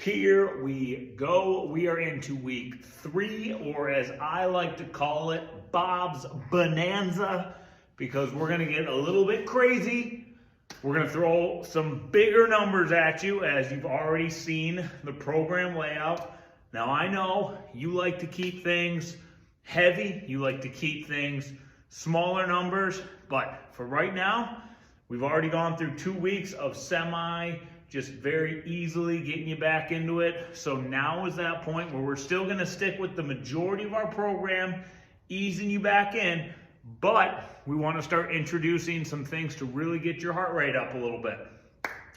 Here we go. We are into week 3, or as I like to call it, Bob's Bonanza, because we're going to get a little bit crazy. We're going to throw some bigger numbers at you, as you've already seen the program layout. Now, I know you like to keep things heavy. You like to keep things smaller numbers, but for right now, we've already gone through 2 weeks of just very easily getting you back into it. So now is that point where we're still going to stick with the majority of our program, easing you back in, but we want to start introducing some things to really get your heart rate up a little bit.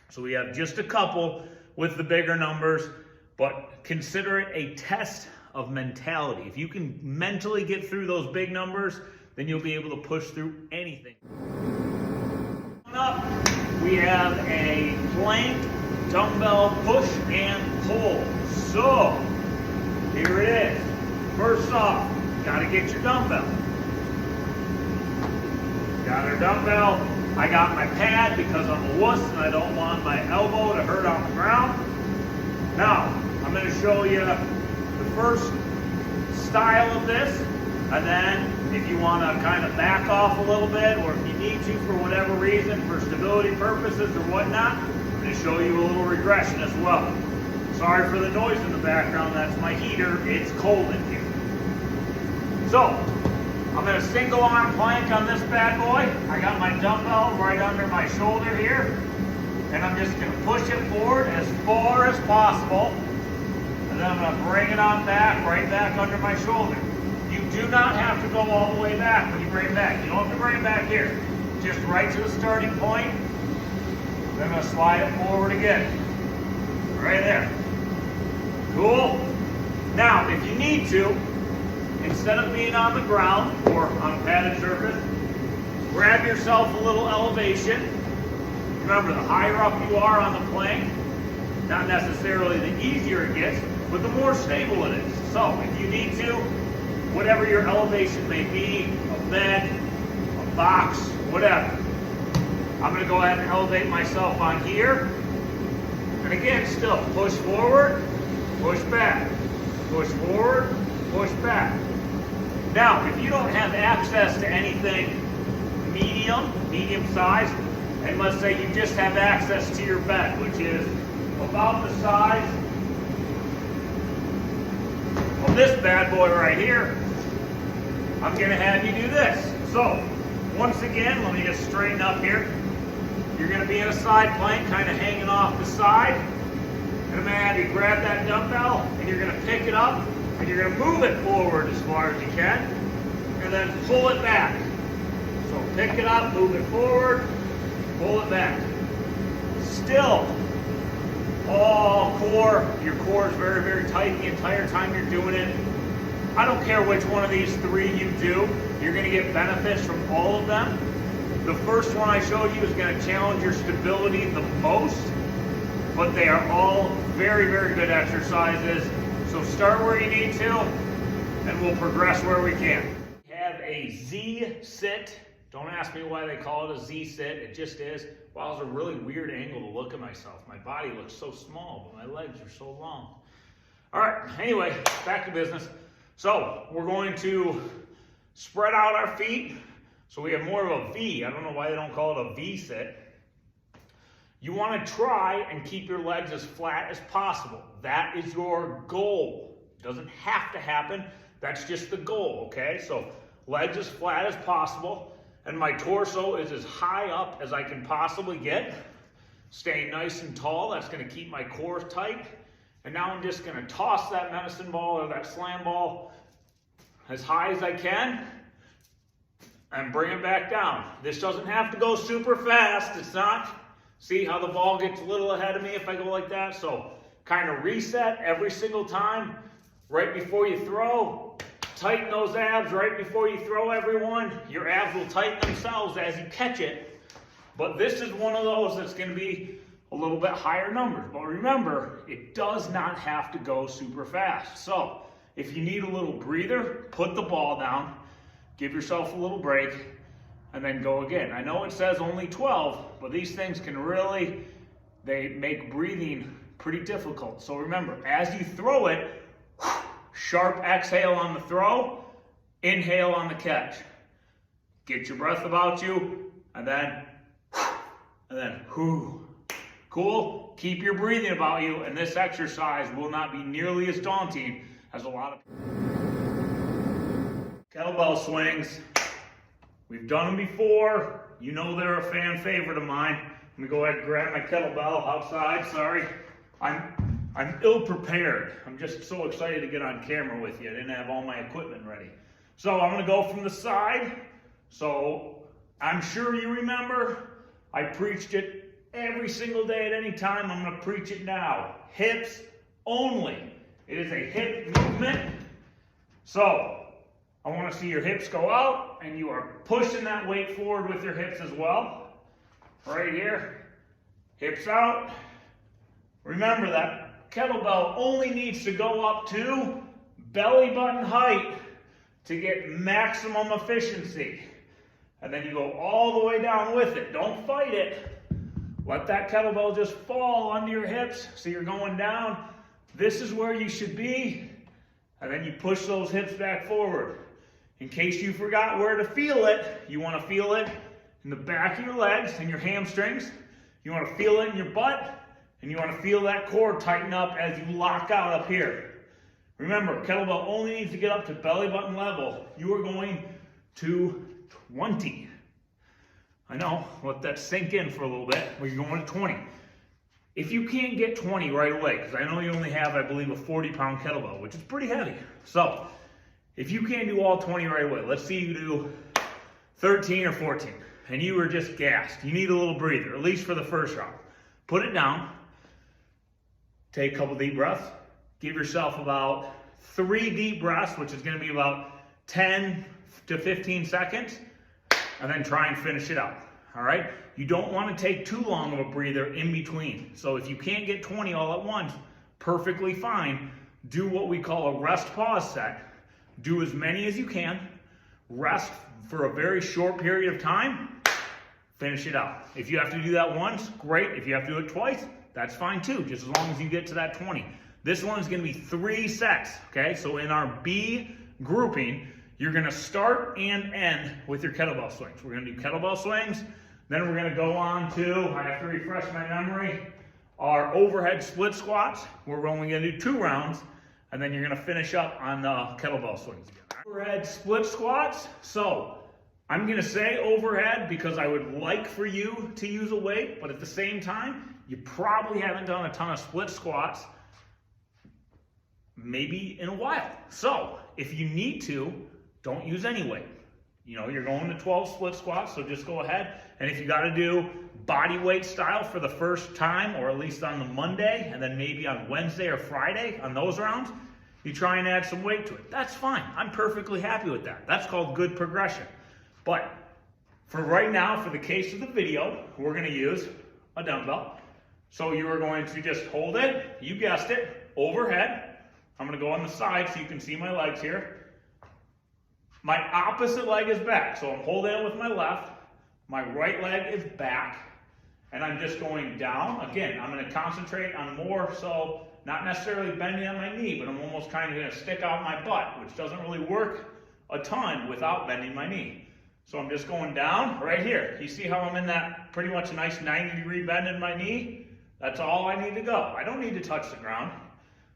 So we have just a couple with the bigger numbers, but consider it a test of mentality. If you can mentally get through those big numbers, then you'll be able to push through anything. Up, we have a plank dumbbell push and pull. So here it is. First off, got to get your dumbbell. Got our dumbbell. I got my pad because I'm a wuss and I don't want my elbow to hurt on the ground. Now, I'm going to show you the first style of this, and then if you want to kind of back off a little bit, or if you need to for whatever reason, for stability purposes or whatnot, I'm going to show you a little regression as well. Sorry for the noise in the background, that's my heater. It's cold in here. So, I'm going to single arm plank on this bad boy. I got my dumbbell right under my shoulder here, and I'm just going to push it forward as far as possible, and then I'm going to bring it on back, right back under my shoulder. You do not have to go all the way back when you bring it back. You don't have to bring it back here. Just right to the starting point. Then I'm going to slide it forward again. Right there. Cool? Now, if you need to, instead of being on the ground or on a padded surface, grab yourself a little elevation. Remember, the higher up you are on the plank, not necessarily the easier it gets, but the more stable it is. So, if you need to, whatever your elevation may be, a bed, a box, whatever. I'm going to go ahead and elevate myself on here. And again, still push forward, push back, push forward, push back. Now, if you don't have access to anything medium size, and let's say you just have access to your bed, which is about the size of this bad boy right here, I'm going to have you do this. So, once again, let me just straighten up here. You're going to be in a side plank, kind of hanging off the side. And I'm going to have you grab that dumbbell, and you're going to pick it up, and you're going to move it forward as far as you can, and then pull it back. So pick it up, move it forward, pull it back. Still, all core, your core is very, very tight the entire time you're doing it. I don't care which one of these 3 you do, you're going to get benefits from all of them. The first one I showed you is going to challenge your stability the most, but they are all very, very good exercises. So start where you need to, and we'll progress where we can. We have a Z sit. Don't ask me why they call it a Z sit, it just is. Wow, it's a really weird angle to look at myself. My body looks so small, but my legs are so long. All right, anyway, back to business. So we're going to spread out our feet. So we have more of a V. I don't know why they don't call it a V sit. You want to try and keep your legs as flat as possible. That is your goal. It doesn't have to happen. That's just the goal, okay? So legs as flat as possible. And my torso is as high up as I can possibly get. Staying nice and tall. That's going to keep my core tight. And now I'm just going to toss that medicine ball or that slam ball as high as I can and bring it back down. This doesn't have to go super fast. It's not. See how the ball gets a little ahead of me if I go like that? So kind of reset every single time right before you throw. Tighten those abs right before you throw, everyone. Your abs will tighten themselves as you catch it. But this is one of those that's going to be a little bit higher numbers. But remember, it does not have to go super fast. So if you need a little breather, put the ball down, give yourself a little break, and then go again. I know it says only 12, but these things can really, they make breathing pretty difficult. So remember, as you throw it, sharp exhale on the throw, inhale on the catch. Get your breath about you, and then, whew. Cool? Keep your breathing about you, and this exercise will not be nearly as daunting as a lot of kettlebell swings. We've done them before. You know they're a fan favorite of mine. Let me go ahead and grab my kettlebell outside. Sorry. I'm ill prepared. I'm just so excited to get on camera with you. I didn't have all my equipment ready. So I'm going to go from the side. So I'm sure you remember I preached it every single day at any time. I'm going to preach it now. Hips only. It is a hip movement. So I want to see your hips go out, and you are pushing that weight forward with your hips as well. Right here. Hips out. Remember that kettlebell only needs to go up to belly button height to get maximum efficiency. And then you go all the way down with it. Don't fight it. Let that kettlebell just fall under your hips so you're going down. This is where you should be. And then you push those hips back forward. In case you forgot where to feel it, you want to feel it in the back of your legs and your hamstrings. You want to feel it in your butt. And you want to feel that core tighten up as you lock out up here. Remember, kettlebell only needs to get up to belly button level. You are going to 20. I know, let that sink in for a little bit, but you're going to 20. If you can't get 20 right away, because I know you only have, I believe, a 40-pound kettlebell, which is pretty heavy. So, if you can't do all 20 right away, let's see you do 13 or 14, and you were just gassed. You need a little breather, at least for the first round. Put it down. Take a couple deep breaths. Give yourself about 3 deep breaths, which is going to be about 10 to 15 seconds, and then try and finish it out. All right? You don't want to take too long of a breather in between. So if you can't get 20 all at once, perfectly fine. Do what we call a rest pause set. Do as many as you can. Rest for a very short period of time. Finish it out. If you have to do that once, great. If you have to do it twice, that's fine too, just as long as you get to that 20. This one is going to be 3 sets, okay? So in our B grouping, you're going to start and end with your kettlebell swings. We're going to do kettlebell swings, then we're going to go on to, I have to refresh my memory, our overhead split squats, where we're only going to do 2 rounds, and then you're going to finish up on the kettlebell swings. Overhead split squats, so I'm going to say overhead because I would like for you to use a weight, but at the same time, you probably haven't done a ton of split squats maybe in a while. So if you need to, don't use any weight. You know, you're going to 12 split squats, so just go ahead. And if you got to do body weight style for the first time, or at least on the Monday, and then maybe on Wednesday or Friday on those rounds, you try and add some weight to it. That's fine. I'm perfectly happy with that. That's called good progression. But for right now, for the case of the video, we're going to use a dumbbell. So you are going to just hold it, you guessed it, overhead. I'm going to go on the side so you can see my legs here. My opposite leg is back, so I'm holding it with my left. My right leg is back, and I'm just going down. Again, I'm going to concentrate on more so, not necessarily bending on my knee, but I'm almost kind of going to stick out my butt, which doesn't really work a ton without bending my knee. So I'm just going down right here. You see how I'm in that pretty much nice 90-degree bend in my knee? That's all I need to go. I don't need to touch the ground.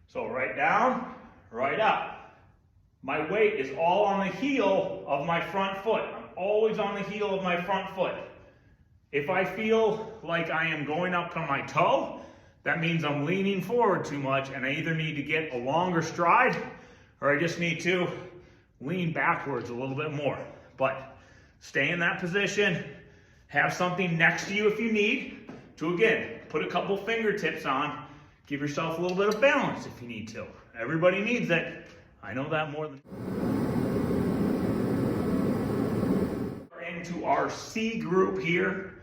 So right down, right up. My weight is all on the heel of my front foot. I'm always on the heel of my front foot. If I feel like I am going up to my toe, that means I'm leaning forward too much, and I either need to get a longer stride or I just need to lean backwards a little bit more. But stay in that position. Have something next to you if you need to, again, put a couple fingertips on. Give yourself a little bit of balance if you need to. Everybody needs it. I know that more than... We're into our C group here.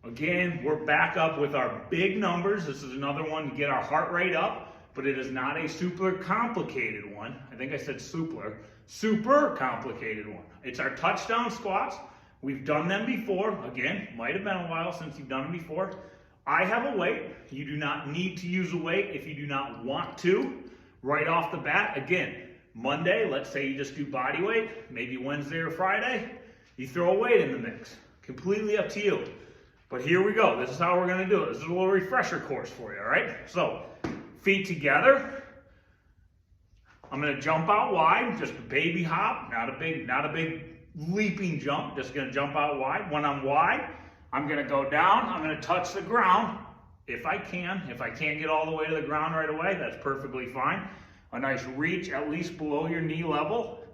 Again, we're back up with our big numbers. This is another one to get our heart rate up, but it is not a super complicated one. I think I said super complicated one. It's our touchdown squats. We've done them before. Again, might have been a while since you've done them before. I have a weight. You do not need to use a weight if you do not want to right off the bat. Again, Monday, let's say you just do body weight, maybe Wednesday or Friday, you throw a weight in the mix. Completely up to you. But here we go. This is how we're gonna do it. This is a little refresher course for you, all right? So, feet together. I'm gonna jump out wide, just a baby hop, not a big leaping jump, just gonna jump out wide. When I'm wide, I'm gonna go down, I'm gonna touch the ground, if I can. If I can't get all the way to the ground right away, that's perfectly fine. A nice reach, at least below your knee level.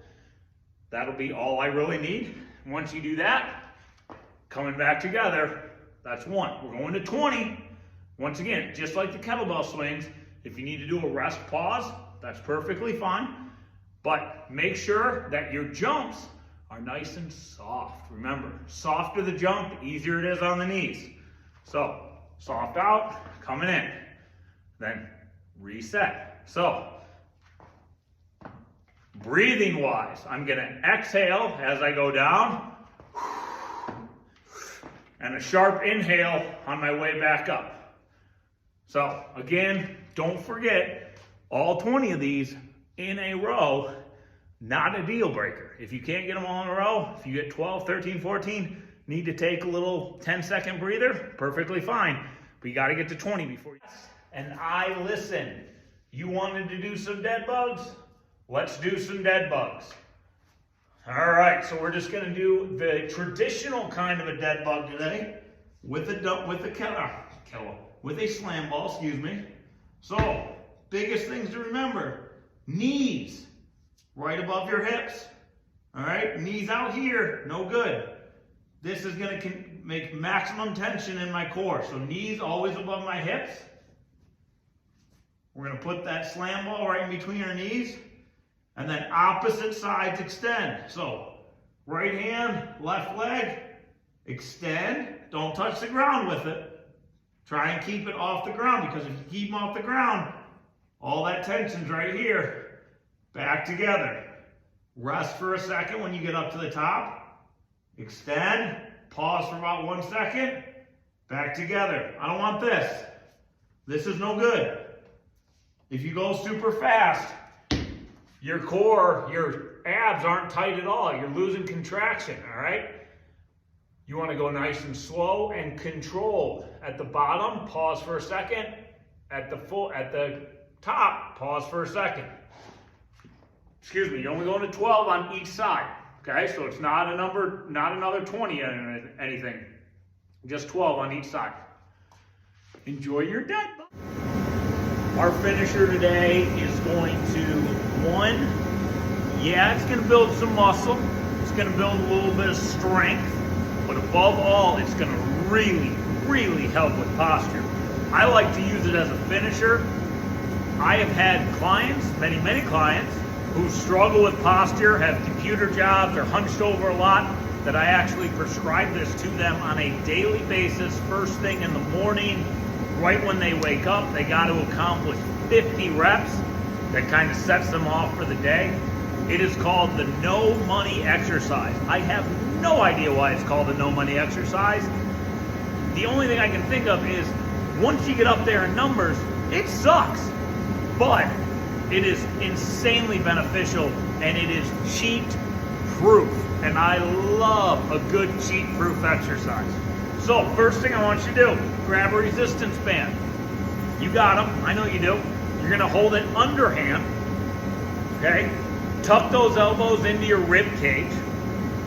That'll be all I really need. Once you do that, coming back together, that's one. We're going to 20. Once again, just like the kettlebell swings, if you need to do a rest pause, that's perfectly fine. But make sure that your jumps are nice and soft. Remember, softer the jump, the easier it is on the knees. So, soft out, coming in. Then reset. So, breathing wise, I'm gonna exhale as I go down, and a sharp inhale on my way back up. So again, don't forget, all 20 of these in a row, not a deal breaker. If you can't get them all in a row, if you get 12, 13, 14, need to take a little 10-second breather, perfectly fine. But you gotta get to 20 before you... And I listen. You wanted to do some dead bugs? Let's do some dead bugs. All right, so we're just gonna do the traditional kind of a dead bug today with a slam ball, excuse me. So, biggest things to remember, knees right above your hips. All right, knees out here, no good. This is gonna make maximum tension in my core. So knees always above my hips. We're gonna put that slam ball right in between our knees. And then opposite sides extend. So right hand, left leg, extend. Don't touch the ground with it. Try and keep it off the ground, because if you keep them off the ground, all that tension's right here. Back together. Rest for a second when you get up to the top. Extend. Pause for about 1 second. Back together. I don't want this. This is no good. If you go super fast, your core, your abs aren't tight at all. You're losing contraction, all right? You want to go nice and slow and controlled. At the bottom, pause for a second. At the top, pause for a second. Excuse me, you're only going to 12 on each side, okay? So it's not another 20 or anything. Just 12 on each side. Enjoy your dead bug. Our finisher today is going to, it's going to build some muscle. It's going to build a little bit of strength. But above all, it's going to really, really help with posture. I like to use it as a finisher. I have had clients, many clients, who struggle with posture, have computer jobs, are hunched over a lot, that I actually prescribe this to them on a daily basis, first thing in the morning, right when they wake up. They got to accomplish 50 reps. That kind of sets them off for the day. It is called the no money exercise. I have no idea why it's called the no money exercise. The only thing I can think of is once you get up there in numbers, it sucks. But it is insanely beneficial, and it is cheat proof. And I love a good cheat proof exercise. So first thing I want you to do, grab a resistance band. You got them, I know you do. You're gonna hold it underhand, okay? Tuck those elbows into your rib cage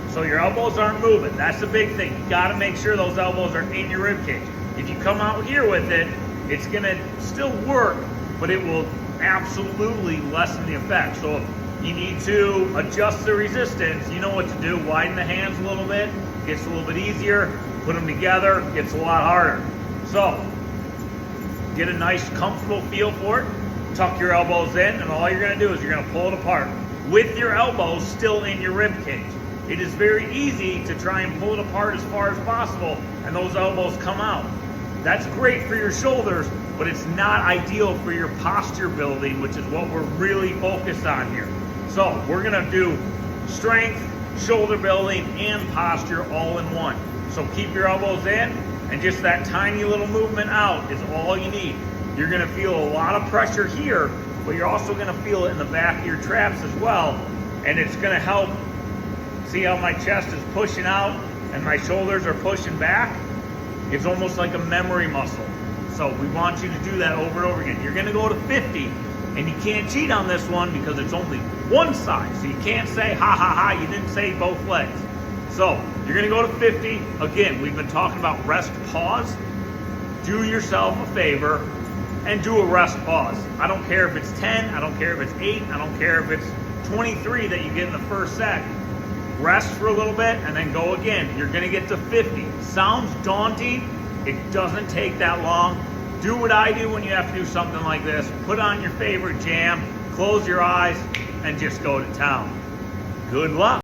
so your elbows aren't moving. That's the big thing. You gotta make sure those elbows are in your rib cage. If you come out here with it, it's gonna still work, but it will absolutely lessen the effect. So if you need to adjust the resistance, you know what to do. Widen the hands a little bit, gets a little bit easier. Put them together, gets a lot harder. So, get a nice comfortable feel for it. Tuck your elbows in, and all you're gonna do is you're gonna pull it apart with your elbows still in your rib cage. It is very easy to try and pull it apart as far as possible, and those elbows come out. That's great for your shoulders, but it's not ideal for your posture building, which is what we're really focused on here. So we're gonna do strength, shoulder building, and posture all in one. So keep your elbows in, and just that tiny little movement out is all you need. You're gonna feel a lot of pressure here, but you're also gonna feel it in the back of your traps as well, and it's gonna help. See how my chest is pushing out and my shoulders are pushing back? It's almost like a memory muscle. So we want you to do that over and over again. You're gonna go to 50, and you can't cheat on this one because it's only one side. So you can't say, ha ha ha, you didn't say both legs. So you're gonna go to 50. Again, we've been talking about rest pause. Do yourself a favor and do a rest pause. I don't care if it's 10, I don't care if it's 8, I don't care if it's 23 that you get in the first set. Rest for a little bit and then go again. You're gonna get to 50. Sounds daunting, it doesn't take that long. Do what I do when you have to do something like this. Put on your favorite jam, close your eyes, and just go to town. Good luck.